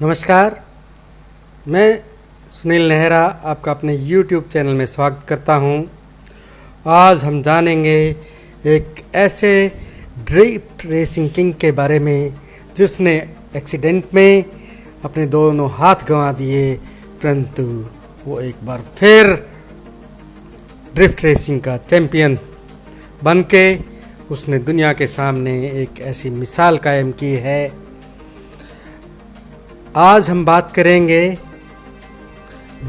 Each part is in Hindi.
नमस्कार, मैं सुनील नेहरा आपका अपने YouTube चैनल में स्वागत करता हूं। आज हम जानेंगे एक ऐसे ड्रिफ्ट रेसिंग किंग के बारे में जिसने एक्सीडेंट में अपने दोनों हाथ गंवा दिए, परंतु वो एक बार फिर ड्रिफ्ट रेसिंग का चैंपियन बनके उसने दुनिया के सामने एक ऐसी मिसाल कायम की है। आज हम बात करेंगे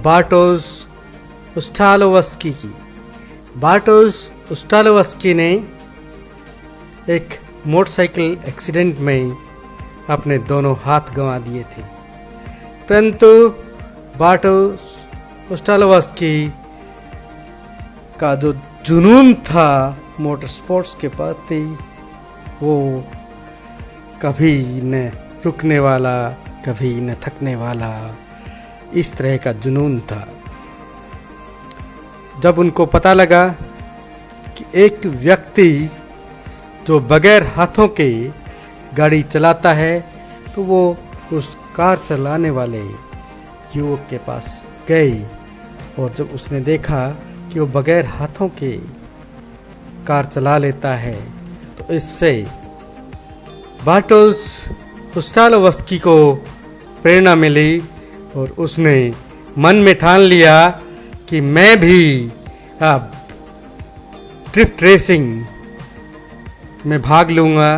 बार्टोस उस्टालोवस्की की। बार्टोस उस्टालोवस्की ने एक मोटरसाइकिल एक्सीडेंट में अपने दोनों हाथ गंवा दिए थे, परंतु बार्टोस उस्टालोवस्की का जो जुनून था मोटर स्पोर्ट्स के प्रति, वो कभी न रुकने वाला, कभी न थकने वाला, इस तरह का जुनून था। जब उनको पता लगा कि एक व्यक्ति जो बगैर हाथों के गाड़ी चलाता है, तो वो उस कार चलाने वाले युवक के पास गए और जब उसने देखा कि वो बगैर हाथों के कार चला लेता है, तो इससे बार्टोस उस्टालोवस्की को प्रेरणा मिली और उसने मन में ठान लिया कि मैं भी अब ड्रिफ्ट रेसिंग में भाग लूँगा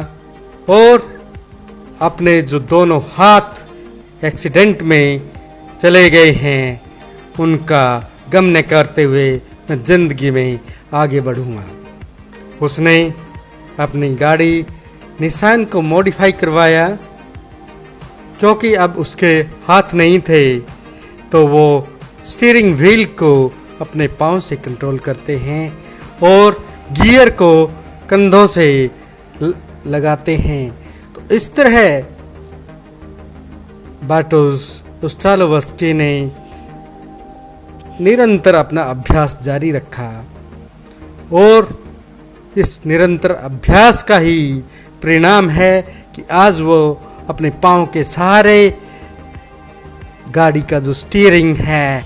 और अपने जो दोनों हाथ एक्सीडेंट में चले गए हैं उनका गम न करते हुए मैं ज़िंदगी में आगे बढ़ूँगा। उसने अपनी गाड़ी निसान को मॉडिफाई करवाया, क्योंकि अब उसके हाथ नहीं थे तो वो स्टीयरिंग व्हील को अपने पाँव से कंट्रोल करते हैं और गियर को कंधों से लगाते हैं। तो इस तरह बार्टोस उस्टालोवस्की ने निरंतर अपना अभ्यास जारी रखा और इस निरंतर अभ्यास का ही परिणाम है कि आज वो अपने पाँव के सहारे गाड़ी का जो स्टीयरिंग है,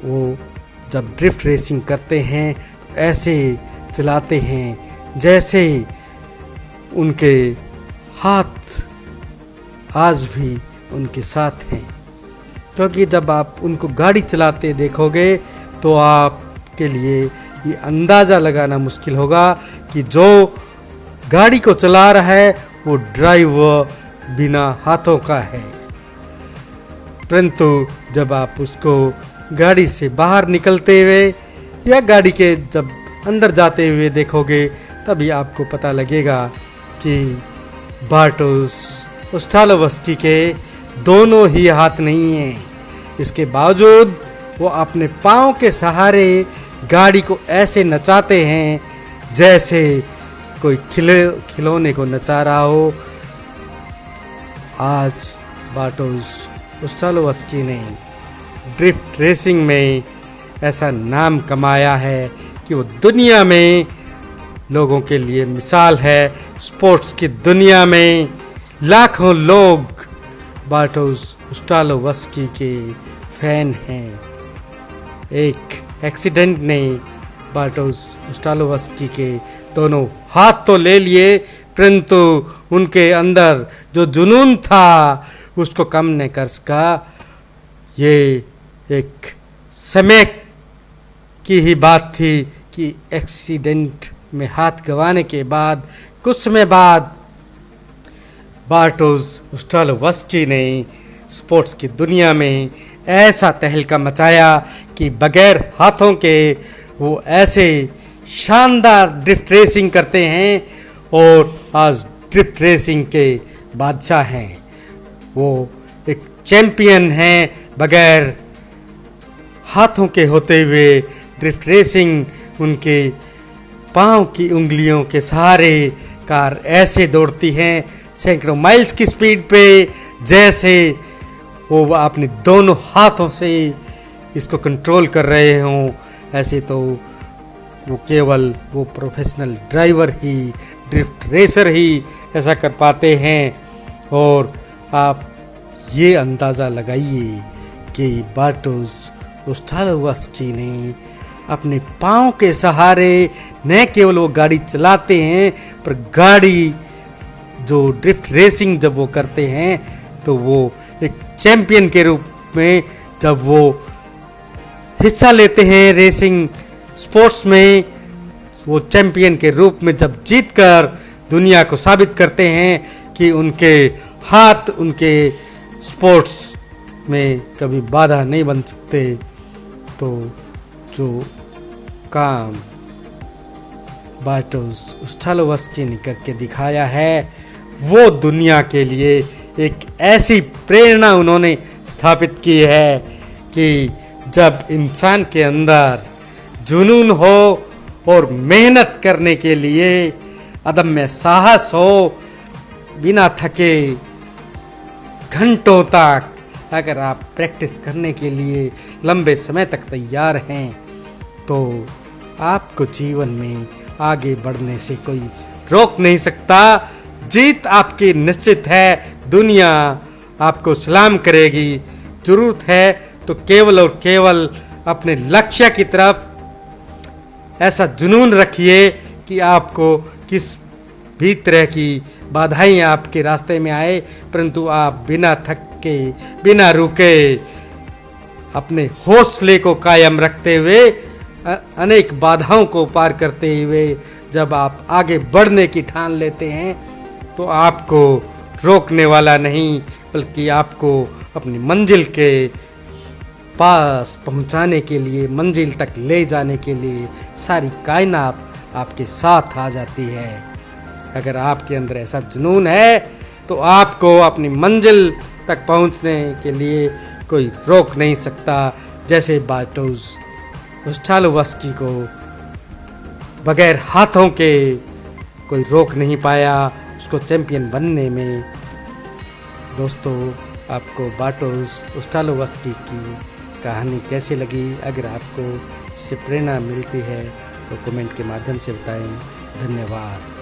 वो जब ड्रिफ्ट रेसिंग करते हैं तो ऐसे चलाते हैं जैसे उनके हाथ आज भी उनके साथ हैं। क्योंकि जब आप उनको गाड़ी चलाते देखोगे तो आपके लिए ये अंदाज़ा लगाना मुश्किल होगा कि जो गाड़ी को चला रहा है वो ड्राइवर बिना हाथों का है, परंतु जब आप उसको गाड़ी से बाहर निकलते हुए या गाड़ी के जब अंदर जाते हुए देखोगे तभी आपको पता लगेगा कि बार्टोस उस्टालोवस्की के दोनों ही हाथ नहीं हैं। इसके बावजूद वो अपने पाँव के सहारे गाड़ी को ऐसे नचाते हैं जैसे कोई खिलौने को नचा रहा हो। आज बार्टोस उस्टालोवस्की ने ड्रिफ्ट रेसिंग में ऐसा नाम कमाया है कि वो दुनिया में लोगों के लिए मिसाल है। स्पोर्ट्स की दुनिया में लाखों लोग बार्टोस उस्टालोवस्की के फैन हैं। एक एक्सीडेंट ने बार्टोस उस्टालोवस्की के दोनों हाथ तो ले लिए, परंतु उनके अंदर जो जुनून था उसको कम न कर सका। ये एक समय की ही बात थी कि एक्सीडेंट में हाथ गंवाने के बाद कुछ समय बाद बार्टोस उस्टालोवस्की ने स्पोर्ट्स की दुनिया में ऐसा तहलका मचाया कि बगैर हाथों के वो ऐसे शानदार ड्रिफ्ट रेसिंग करते हैं और आज ड्रिफ्ट रेसिंग के बादशाह हैं। वो एक चैंपियन हैं बगैर हाथों के होते हुए ड्रिफ्ट रेसिंग उनके पाँव की उंगलियों के सहारे कार ऐसे दौड़ती हैं सैकड़ों माइल्स की स्पीड पे, जैसे वो अपने दोनों हाथों से इसको कंट्रोल कर रहे हों। ऐसे तो वो केवल वो प्रोफेशनल ड्राइवर ही, ड्रिफ्ट रेसर ही ऐसा कर पाते हैं। और आप ये अंदाज़ा लगाइए कि बार्टोस उस्टालोवस्की ने अपने पाँव के सहारे न केवल वो गाड़ी चलाते हैं, पर गाड़ी जो ड्रिफ्ट रेसिंग जब वो करते हैं तो वो एक चैंपियन के रूप में जब वो हिस्सा लेते हैं रेसिंग स्पोर्ट्स में, वो चैंपियन के रूप में जब जीतकर दुनिया को साबित करते हैं कि उनके हाथ उनके स्पोर्ट्स में कभी बाधा नहीं बन सकते। तो जो काम बार्टोस उस्टालोवस्की ने करके दिखाया है वो दुनिया के लिए एक ऐसी प्रेरणा उन्होंने स्थापित की है कि जब इंसान के अंदर जुनून हो और मेहनत करने के लिए अदम्य साहस हो, बिना थके घंटों तक अगर आप प्रैक्टिस करने के लिए लंबे समय तक तैयार हैं तो आपको जीवन में आगे बढ़ने से कोई रोक नहीं सकता। जीत आपकी निश्चित है, दुनिया आपको सलाम करेगी। जरूरत है तो केवल और केवल अपने लक्ष्य की तरफ ऐसा जुनून रखिए कि आपको किस भी तरह की बाधाएं आपके रास्ते में आए, परंतु आप बिना थके बिना रुके अपने हौसले को कायम रखते हुए अनेक बाधाओं को पार करते हुए जब आप आगे बढ़ने की ठान लेते हैं तो आपको रोकने वाला नहीं, बल्कि आपको अपनी मंजिल के पास पहुंचाने के लिए, मंजिल तक ले जाने के लिए सारी कायनात आपके साथ आ जाती है। अगर आपके अंदर ऐसा जुनून है तो आपको अपनी मंजिल तक पहुंचने के लिए कोई रोक नहीं सकता। जैसे बार्टोस उस्टालोवस्की को बगैर हाथों के कोई रोक नहीं पाया उसको चैंपियन बनने में। दोस्तों, आपको बार्टोस उस्टालोवस्की की कहानी कैसी लगी? अगर आपको इससे प्रेरणा मिलती है तो कमेंट के माध्यम से बताएं। धन्यवाद।